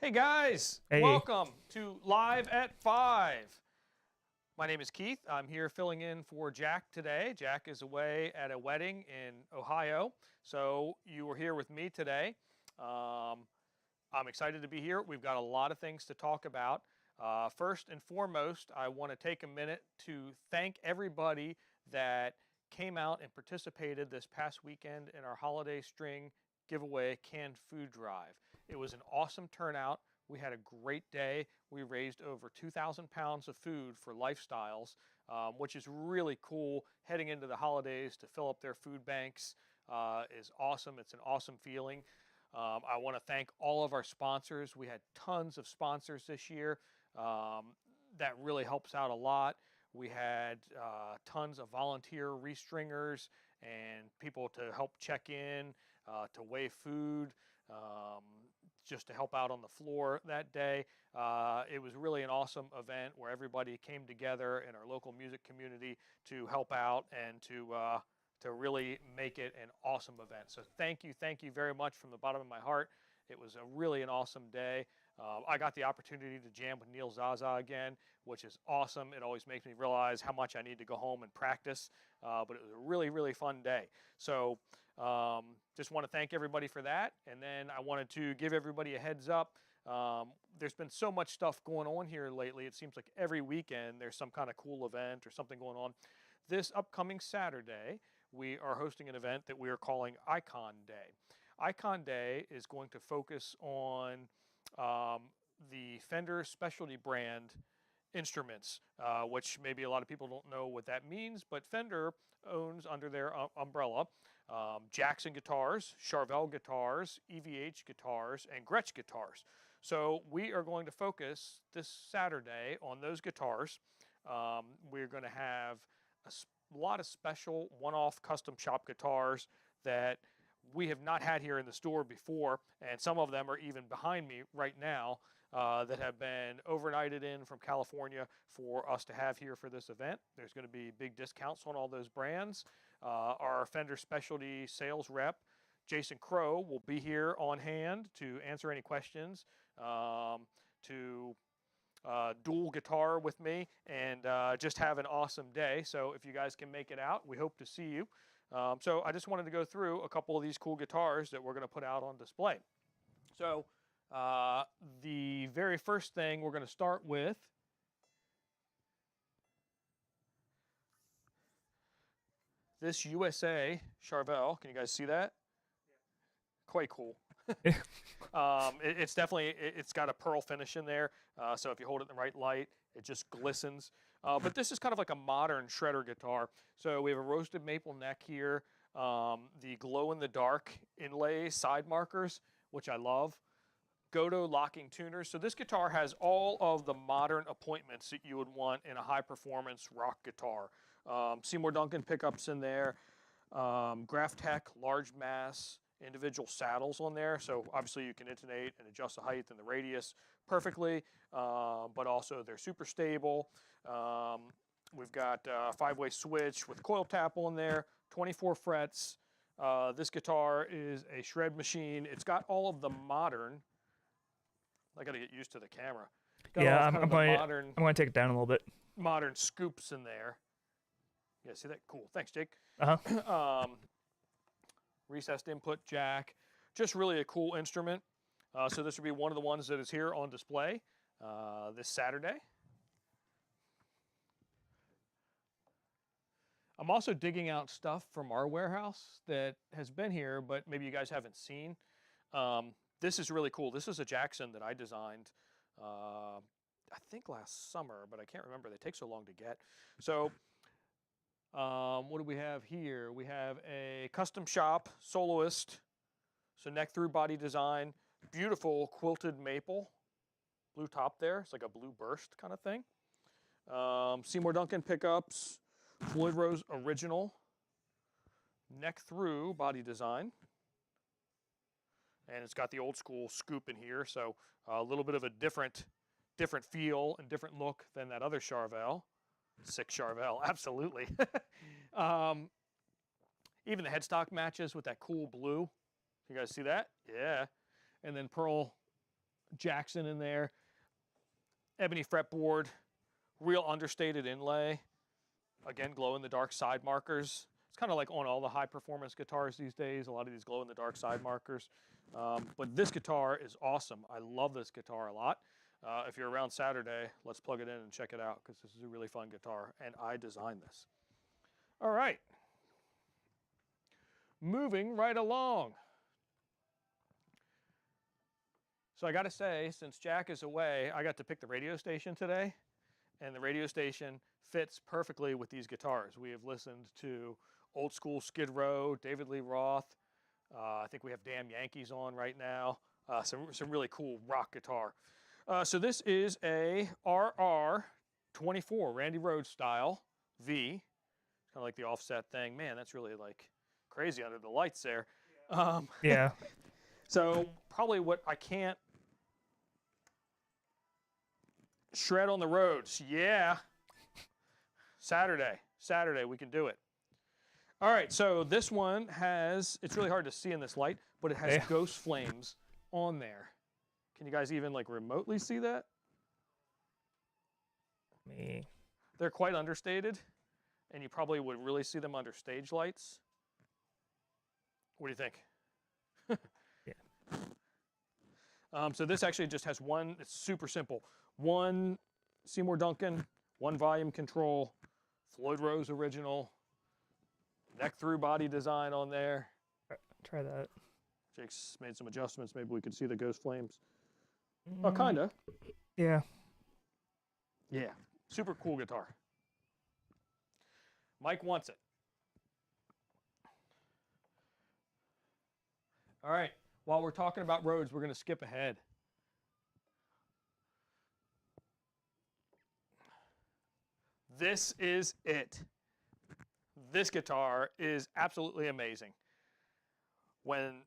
Hey guys, Hey, welcome to Live at 5. My name is Keith. I'm here filling in for Jack today. Jack is away at a wedding in Ohio, so you are here with me today. Um, I'm excited to be here. We've got a lot of things to talk about. First and foremost, I want to take a minute to thank everybody that came out and participated this past weekend in our holiday string giveaway canned food drive. It was an awesome turnout. We had a great day. We raised over 2,000 pounds of food for Lifestyles, which is really cool. Heading into the holidays to fill up their food banks is awesome. It's an awesome feeling. I want to thank all of our sponsors. We had tons of sponsors this year. That really helps out a lot. We had tons of volunteer restringers and people to help check in, to weigh food, um, just to help out on the floor that day. It was really an awesome event where everybody came together in our local music community to help out and to really make it an awesome event. So thank you very much from the bottom of my heart. It was really an awesome day. I got the opportunity to jam with Neil Zaza again, which is awesome. It always makes me realize how much I need to go home and practice, but it was a really fun day. So just want to thank everybody for that. And then I wanted to give everybody a heads up. There's been so much stuff going on here lately. It seems like every weekend there's some kind of cool event or something going on. This upcoming Saturday, we are hosting an event that we are calling Icon Day. Icon Day is going to focus on um, the Fender specialty brand instruments, which maybe a lot of people don't know what that means, but Fender owns under their umbrella Jackson guitars, Charvel guitars, EVH guitars, and Gretsch guitars. So we are going to focus this Saturday on those guitars. We're going to have a lot of special one-off custom shop guitars that we have not had here in the store before, and some of them are even behind me right now that have been overnighted in from California for us to have here for this event. There's going to be big discounts on all those brands. Our Fender Specialty sales rep, Jason Crow, will be here on hand to answer any questions, to dual guitar with me, and just have an awesome day. So if you guys can make it out, we hope to see you. So I just wanted to go through a couple of these cool guitars that we're going to put out on display. So the very first thing we're going to start with this USA Charvel. Can you guys see that? Quite cool. It's definitely, it's got a pearl finish in there. So if you hold it in the right light, it just glistens. But this is kind of like a modern shredder guitar. So we have a roasted maple neck here, the glow-in-the-dark inlay side markers, which I love. Goto locking tuners. So this guitar has all of the modern appointments that you would want in a high-performance rock guitar. Seymour Duncan pickups in there, Graph Tech large mass individual saddles on there. So obviously you can intonate and adjust the height and the radius perfectly, but also they're super stable. We've got a 5-way switch with coil tap on there, 24 frets. This guitar is a shred machine. It's got all of the modern, I got to get used to the camera. Got all yeah, of I'm, kind I'm of the going. I'm going to take it down a little bit. modern scoops in there. Yeah, see that? Cool. Thanks, Jake. Uh huh. Recessed input jack. Just really a cool instrument. So this would be one of the ones that is here on display this Saturday. I'm also digging out stuff from our warehouse that has been here, but maybe you guys haven't seen. This is really cool. This is a Jackson that I designed, I think last summer, but I can't remember. They take so long to get. So what do we have here? We have a custom shop soloist. So neck through body design, beautiful quilted maple, blue top there. It's like a blue burst kind of thing. Seymour Duncan pickups, Floyd Rose original, neck through body design. And it's got the old school scoop in here, so a little bit of a different feel and different look than that other Charvel. Sick Charvel, absolutely. Even the headstock matches with that cool blue. You guys see that? Yeah. And then pearl Jackson in there. Ebony fretboard, real understated inlay. Again, glow-in-the-dark side markers. It's kind of like on all the high-performance guitars these days, a lot of these glow-in-the-dark side markers. But this guitar is awesome. I love this guitar a lot. If you're around Saturday, let's plug it in and check it out because this is a really fun guitar, and I designed this. All right. Moving right along. So I got to say, since Jack is away, I got to pick the radio station today, and the radio station fits perfectly with these guitars. We have listened to old school Skid Row, David Lee Roth. I think we have Damn Yankees on right now. Some really cool rock guitar. So this is a RR24, Randy Rhoads style V. Kind of like the offset thing. Man, that's really like crazy under the lights there. Yeah. So probably what I can't shred on the roads. Yeah. Saturday we can do it. All right, so this one has, it's really hard to see in this light, but it has ghost flames on there. Can you guys even like remotely see that? Me. They're quite understated, and you probably would really see them under stage lights. What do you think? Yeah. So this actually just has one, it's super simple. One Seymour Duncan, one volume control, Floyd Rose original, neck through body design on there. Try that. Jake's made some adjustments. Maybe we could see the ghost flames. Oh, kinda. Yeah. Yeah, super cool guitar. Mike wants it. All right, while we're talking about Rhoads, we're gonna skip ahead. This is it. This guitar is absolutely amazing. When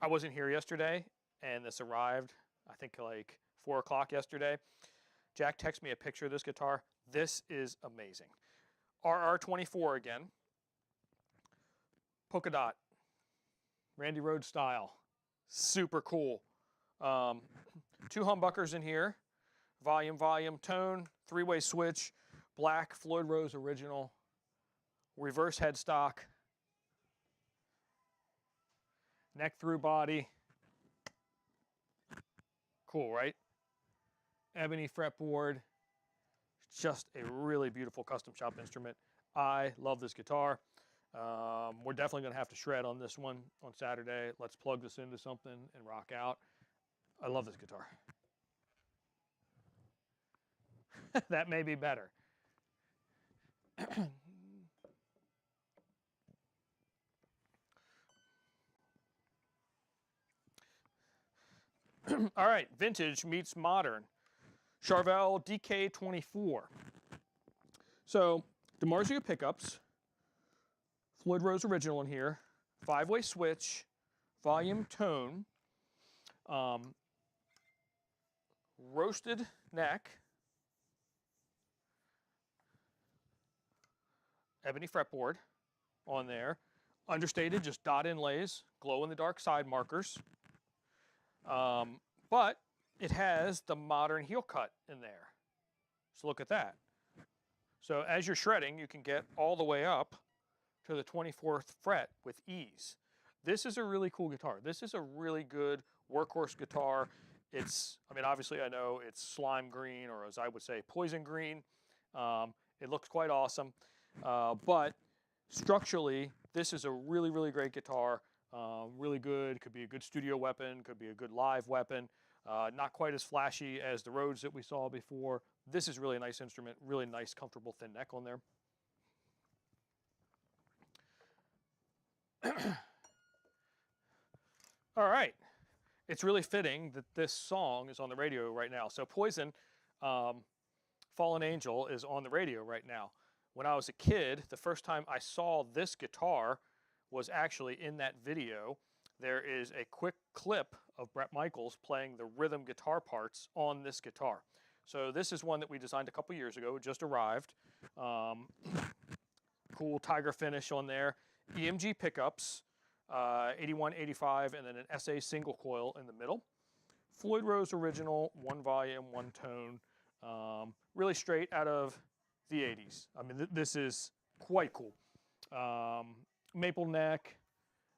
I wasn't here yesterday and this arrived, I think like 4 o'clock yesterday, Jack texted me a picture of this guitar. This is amazing. RR24 again. Polka dot. Randy Rhoads style. Super cool. 2 humbuckers in here. Volume, tone, 3-way switch, black Floyd Rose original, reverse headstock, neck through body. Cool, right? Ebony fretboard. Just a really beautiful custom shop instrument. I love this guitar. We're definitely going to have to shred on this one on Saturday. Let's plug this into something and rock out. I love this guitar. That may be better. All right, vintage meets modern. Charvel DK24. So, DiMarzio pickups, Floyd Rose original in here, 5-way switch, volume, tone, roasted neck, ebony fretboard on there, understated, just dot inlays, glow-in-the-dark side markers, but it has the modern heel cut in there. So look at that. So as you're shredding, you can get all the way up to the 24th fret with ease. This is a really cool guitar. This is a really good workhorse guitar. It's, I mean, obviously I know it's slime green, or as I would say, poison green. It looks quite awesome. But structurally, this is a really, really great guitar. Really good. Could be a good studio weapon. Could be a good live weapon. Not quite as flashy as the Rhoads that we saw before. This is really a nice instrument. Really nice, comfortable, thin neck on there. All right. It's really fitting that this song is on the radio right now. So Poison, Fallen Angel is on the radio right now. When I was a kid, the first time I saw this guitar was actually in that video. There is a quick clip of Bret Michaels playing the rhythm guitar parts on this guitar. So this is one that we designed a couple years ago. It just arrived. Cool tiger finish on there. EMG pickups, 81, 85, and then an SA single coil in the middle. Floyd Rose original, 1 volume, 1 tone, really straight out of the 80s. I mean, this is quite cool. Maple neck,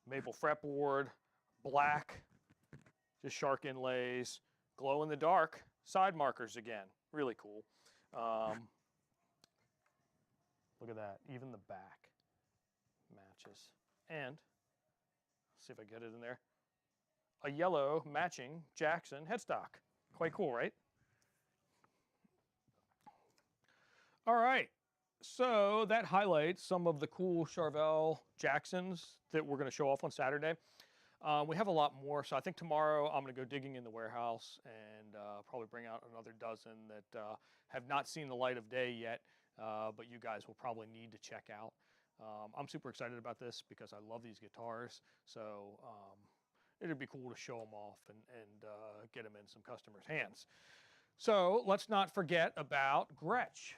maple fretboard, black, just shark inlays, glow in the dark, side markers again, really cool. Look at that, even the back matches. And, see if I get it in there, a yellow matching Jackson headstock. Quite cool, right? All right, so that highlights some of the cool Charvel Jacksons that we're going to show off on Saturday. We have a lot more, so I think tomorrow I'm going to go digging in the warehouse and probably bring out another dozen that have not seen the light of day yet, but you guys will probably need to check out. I'm super excited about this because I love these guitars, so it'd be cool to show them off and get them in some customers' hands. So let's not forget about Gretsch.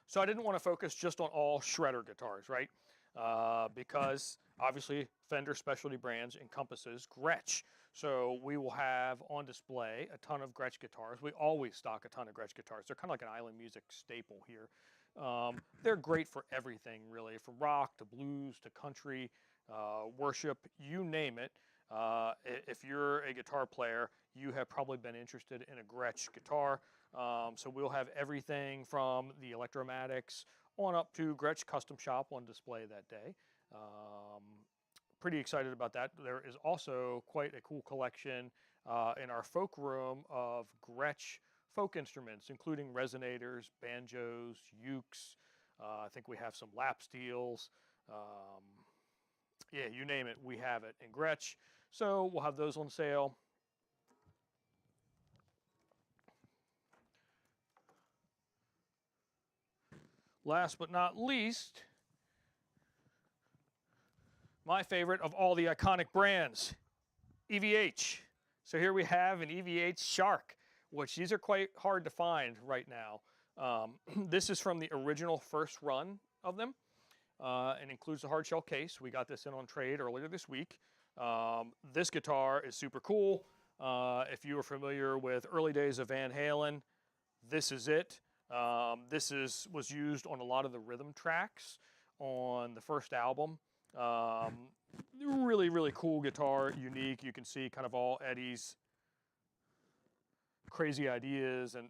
So I didn't want to focus just on all shredder guitars, right? Because obviously Fender Specialty Brands encompasses Gretsch. So we will have on display a ton of Gretsch guitars. We always stock a ton of Gretsch guitars. They're kind of like an island music staple here. They're great for everything, really, from rock to blues to country, worship, you name it. If you're a guitar player, you have probably been interested in a Gretsch guitar. So we'll have everything from the Electromatics on up to Gretsch Custom Shop on display that day. Pretty excited about that. There is also quite a cool collection in our folk room of Gretsch folk instruments, including resonators, banjos, ukes. I think we have some lap steels. Yeah, you name it, we have it in Gretsch. So we'll have those on sale. Last but not least, my favorite of all the iconic brands, EVH. So here we have an EVH Shark, which these are quite hard to find right now. This is from the original first run of them and includes the hard shell case. We got this in on trade earlier this week. This guitar is super cool. If you are familiar with early days of Van Halen, this is it. This was used on a lot of the rhythm tracks on the first album. Really, really cool guitar, unique. You can see kind of all Eddie's crazy ideas and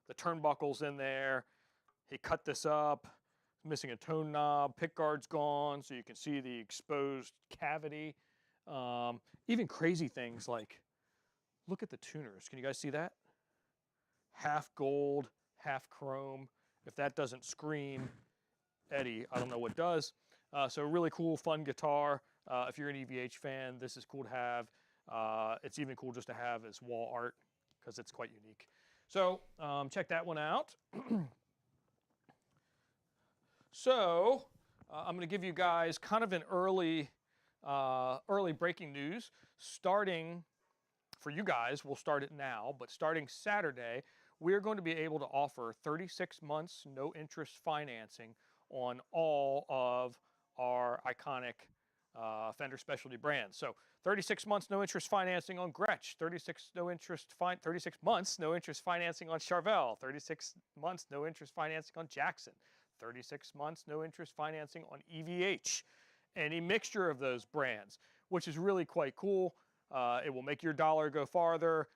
the turnbuckles in there. He cut this up, missing a tone knob, pickguard's gone, so you can see the exposed cavity. Even crazy things like, look at the tuners. Can you guys see that? Half gold, half chrome. If that doesn't scream Eddie, I don't know what does. So really cool, fun guitar. If you're an EVH fan, this is cool to have. It's even cool just to have as wall art because it's quite unique. So check that one out. So I'm going to give you guys kind of an early breaking news. Starting for you guys, we'll start it now, but starting Saturday, we're going to be able to offer 36 months no interest financing on all of our iconic Fender Specialty Brands. So 36 months no interest financing on Gretsch, 36 months no interest financing on Charvel, 36 months no interest financing on Jackson, 36 months no interest financing on EVH. Any mixture of those brands, which is really quite cool. It will make your dollar go farther.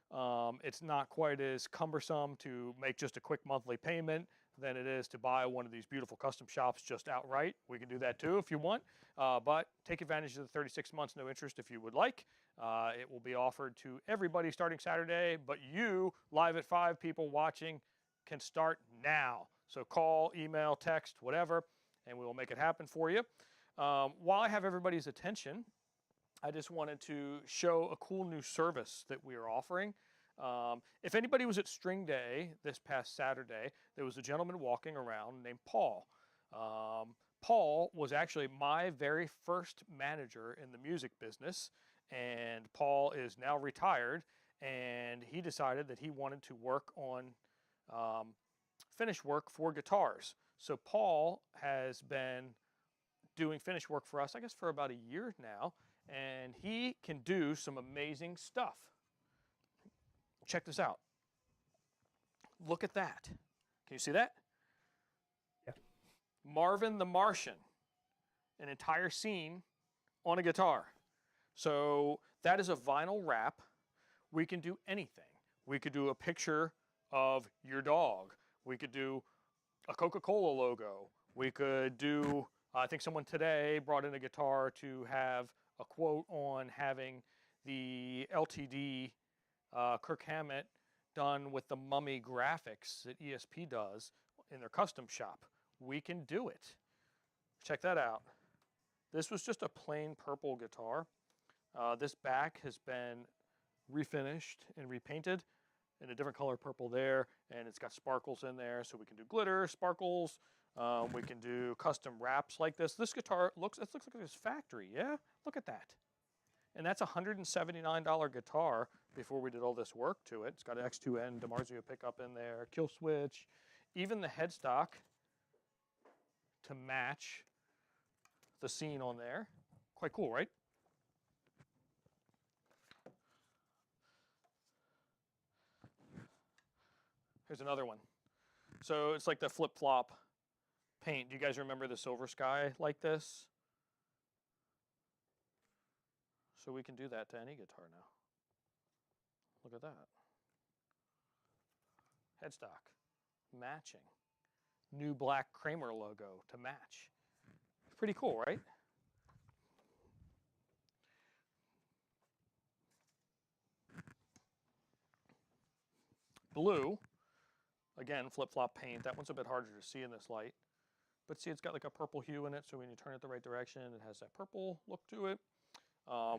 It's not quite as cumbersome to make just a quick monthly payment than it is to buy one of these beautiful custom shops just outright. We can do that too if you want, but take advantage of the 36 months no interest if you would like. It will be offered to everybody starting Saturday, but you, Live at 5 people watching, can start now. So call, email, text, whatever, and we will make it happen for you. While I have everybody's attention, I just wanted to show a cool new service that we are offering. If anybody was at String Day this past Saturday, there was a gentleman walking around named Paul. Paul was actually my very first manager in the music business, and Paul is now retired, and he decided that he wanted to work on finish work for guitars. So Paul has been doing finish work for us, I guess, for about a year now, and he can do some amazing stuff. Check this out. Look at that. Can you see that? Yeah. Marvin the Martian, an entire scene on a guitar. So that is a vinyl wrap. We can do anything. We could do a picture of your dog. We could do a Coca-Cola logo. We could do, I think someone today brought in a guitar to have a quote on having the LTD Kirk Hammett done with the Mummy graphics that ESP does in their custom shop. We can do it. Check that out. This was just a plain purple guitar. This back has been refinished and repainted in a different color purple there, and it's got sparkles in there, so we can do glitter, sparkles. We can do custom wraps like this. This guitar looks like it's factory, yeah? Look at that. And that's a $179 guitar before we did all this work to it. It's got an X2N DiMarzio pickup in there, kill switch, even the headstock to match the scene on there. Quite cool, right? Here's another one. So it's like the flip-flop paint. Do you guys remember the Silver Sky like this? So we can do that to any guitar now. Look at that. Headstock, matching. New black Kramer logo to match. Pretty cool, right? Blue, again, flip-flop paint. That one's a bit harder to see in this light. But see, it's got like a purple hue in it, so when you turn it the right direction, it has that purple look to it.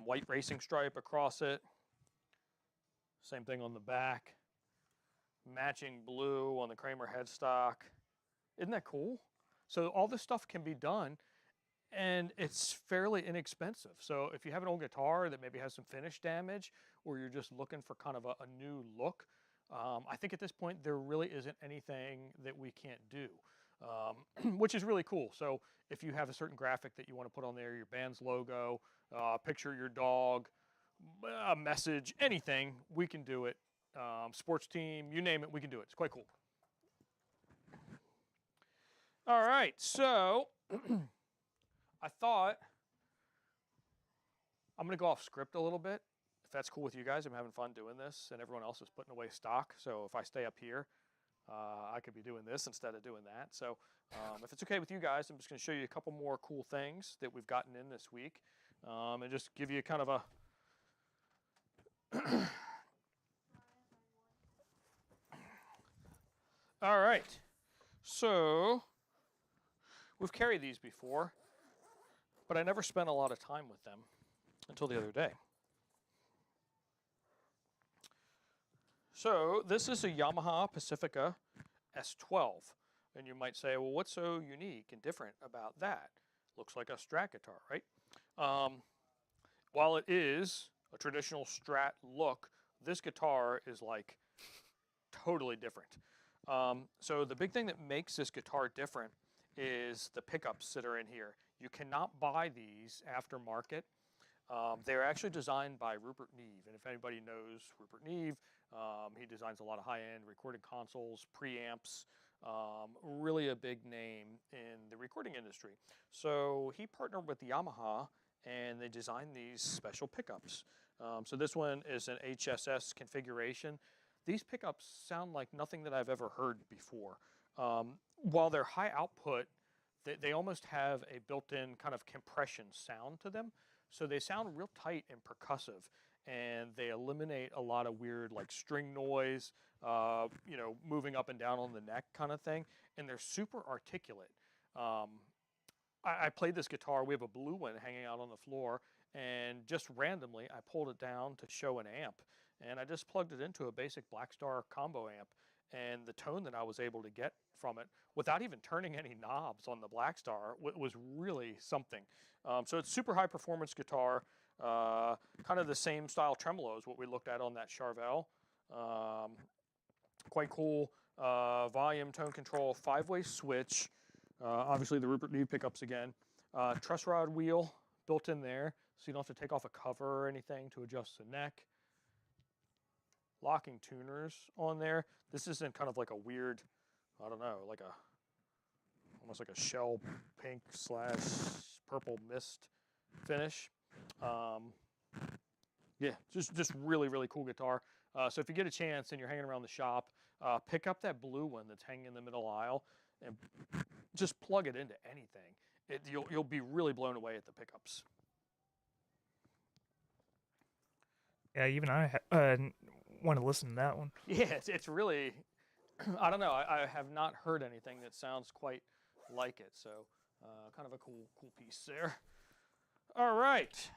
White racing stripe across it. Same thing on the back. Matching blue on the Kramer headstock. Isn't that cool? So all this stuff can be done, and it's fairly inexpensive. So if you have an old guitar that maybe has some finish damage, or you're just looking for kind of a new look, I think at this point there really isn't anything that we can't do, which is really cool. So if you have a certain graphic that you want to put on there, your band's logo, picture your dog, a message, anything, we can do it. Sports team, you name it, we can do it. It's quite cool. All right, so I thought I'm going to go off script a little bit. If that's cool with you guys, I'm having fun doing this, and everyone else is putting away stock. So if I stay up here, I could be doing this instead of doing that. So if it's okay with you guys, I'm just going to show you a couple more cool things that we've gotten in this week, and just give you kind of a all right. So we've carried these before, but I never spent a lot of time with them until the other day. So this is a Yamaha Pacifica S12. And you might say, well, what's so unique and different about that? Looks like a Strat guitar, right? While it is a traditional Strat look, this guitar is like totally different. So the big thing that makes this guitar different is the pickups that are in here. You cannot buy these aftermarket. They're actually designed by Rupert Neve, and if anybody knows Rupert Neve, he designs a lot of high-end recording consoles, preamps, really a big name in the recording industry. So he partnered with Yamaha, and they designed these special pickups. So this one is an HSS configuration. These pickups sound like nothing that I've ever heard before. While they're high output, they almost have a built-in kind of compression sound to them. So they sound real tight and percussive, and they eliminate a lot of weird like string noise, you know, moving up and down on the neck kind of thing. And they're super articulate. I played this guitar. We have a blue one hanging out on the floor, and just randomly I pulled it down to show an amp, and I just plugged it into a basic Blackstar combo amp, and the tone that I was able to get from it without even turning any knobs on the Blackstar was really something. So it's super high performance guitar, kind of the same style tremolo as what we looked at on that Charvel. Quite cool. Volume, tone control, 5-way switch. Obviously the Rupert Neve pickups again. Truss rod wheel built in there, so you don't have to take off a cover or anything to adjust the neck. Locking tuners on there. This isn't kind of like a weird, I don't know, like almost like a shell pink / purple mist finish. Yeah, just really, really cool guitar. So if you get a chance and you're hanging around the shop, pick up that blue one that's hanging in the middle aisle and just plug it into anything. You'll be really blown away at the pickups. Yeah, even I want to listen to that one. Yeah, it's really, I don't know. I have not heard anything that sounds quite like it. So kind of a cool piece there. All right.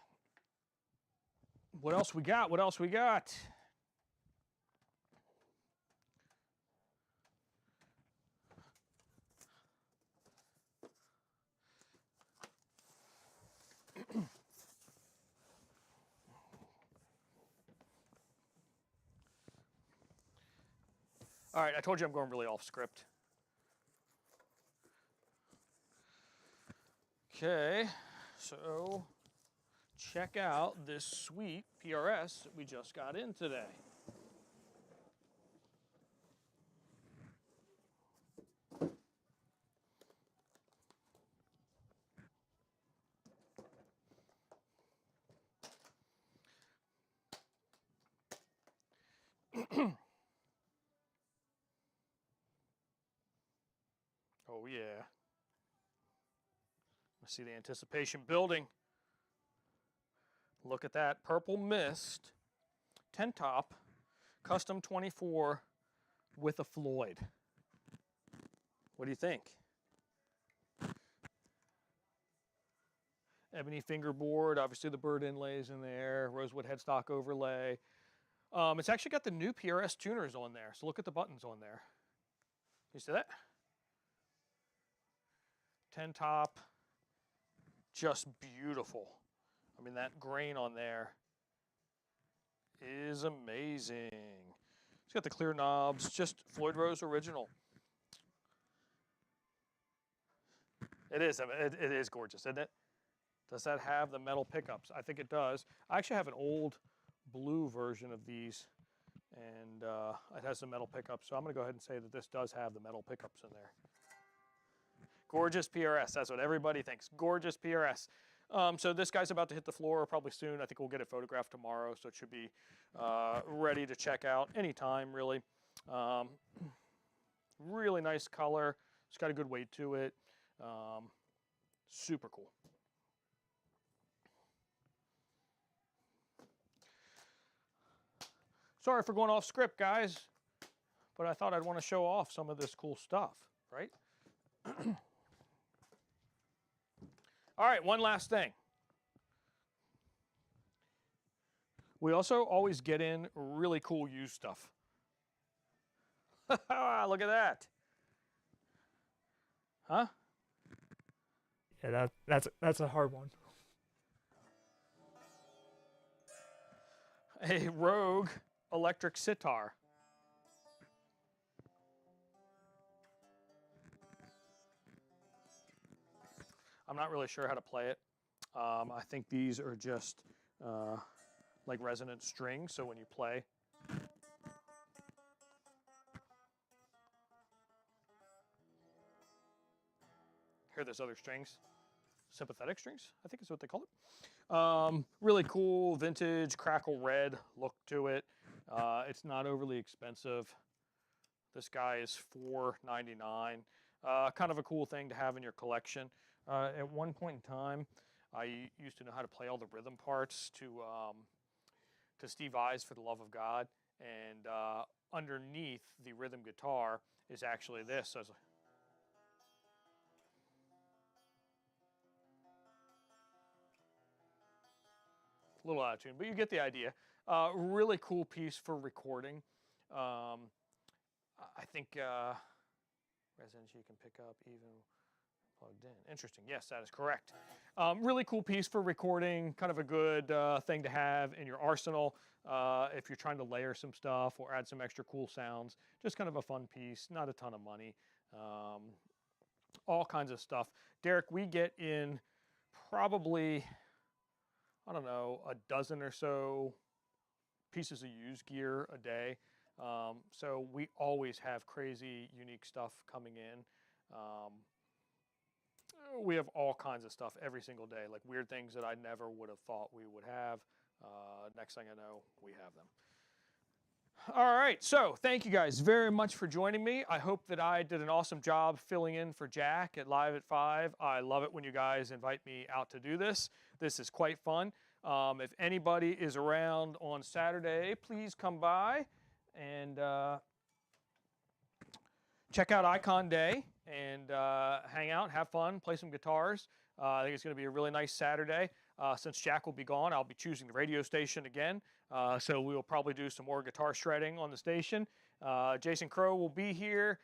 What else we got? What else we got? All right, I told you I'm going really off script. Okay, so check out this sweet PRS that we just got in today. Oh yeah. I see the anticipation building. Look at that Purple Mist 10 top, custom 24 with a Floyd. What do you think? Ebony fingerboard, obviously the bird inlays in there, rosewood headstock overlay. It's actually got the new PRS tuners on there, so look at the buttons on there. You see that? 10 top, just beautiful. I mean, that grain on there is amazing. It's got the clear knobs, just Floyd Rose original. It is. I mean, it is gorgeous, isn't it? Does that have the metal pickups? I think it does. I actually have an old blue version of these, and it has the metal pickups. So I'm going to go ahead and say that this does have the metal pickups in there. Gorgeous PRS. That's what everybody thinks. Gorgeous PRS. So this guy's about to hit the floor probably soon. I think we'll get it photographed tomorrow, so it should be ready to check out anytime, really. Really nice color. It's got a good weight to it. Super cool. Sorry for going off script, guys, but I thought I'd want to show off some of this cool stuff, right? All right, one last thing. We also always get in really cool used stuff. Look at that. Huh? Yeah, that's a hard one. A Rogue electric sitar. I'm not really sure how to play it. I think these are just like resonant strings, so when you play, hear those other strings, sympathetic strings, I think is what they call it. Really cool, vintage, crackle red look to it. It's not overly expensive. This guy is $4.99. Kind of a cool thing to have in your collection. At one point in time, I used to know how to play all the rhythm parts to Steve Vai's For the Love of God, and underneath the rhythm guitar is actually this. So a little out of tune, but you get the idea. Really cool piece for recording. I think resonance you can pick up even plugged in. Interesting. Yes, that is correct. Really cool piece for recording. Kind of a good thing to have in your arsenal if you're trying to layer some stuff or add some extra cool sounds. Just kind of a fun piece. Not a ton of money. All kinds of stuff. Derek, we get in probably, I don't know, a dozen or so pieces of used gear a day. So we always have crazy, unique stuff coming in. We have all kinds of stuff every single day, like weird things that I never would have thought we would have. Next thing I know, we have them. All right, so thank you guys very much for joining me. I hope that I did an awesome job filling in for Jack at Live at 5. I love it when you guys invite me out to do this. This is quite fun. If anybody is around on Saturday, please come by and check out Icon Day and hang out, have fun, play some guitars. I think it's going to be a really nice Saturday. Since Jack will be gone, I'll be choosing the radio station again. So we will probably do some more guitar shredding on the station. Jason Crow will be here.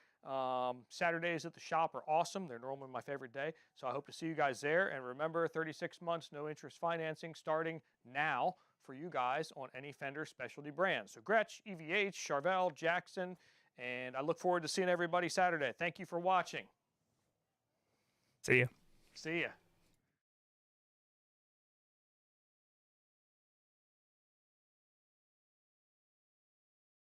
Saturdays at the shop are awesome. They're normally my favorite day. So I hope to see you guys there. And remember, 36 months, no interest financing starting now for you guys on any Fender specialty brand. So Gretsch, EVH, Charvel, Jackson, and I look forward to seeing everybody Saturday. Thank you for watching. See ya. See ya.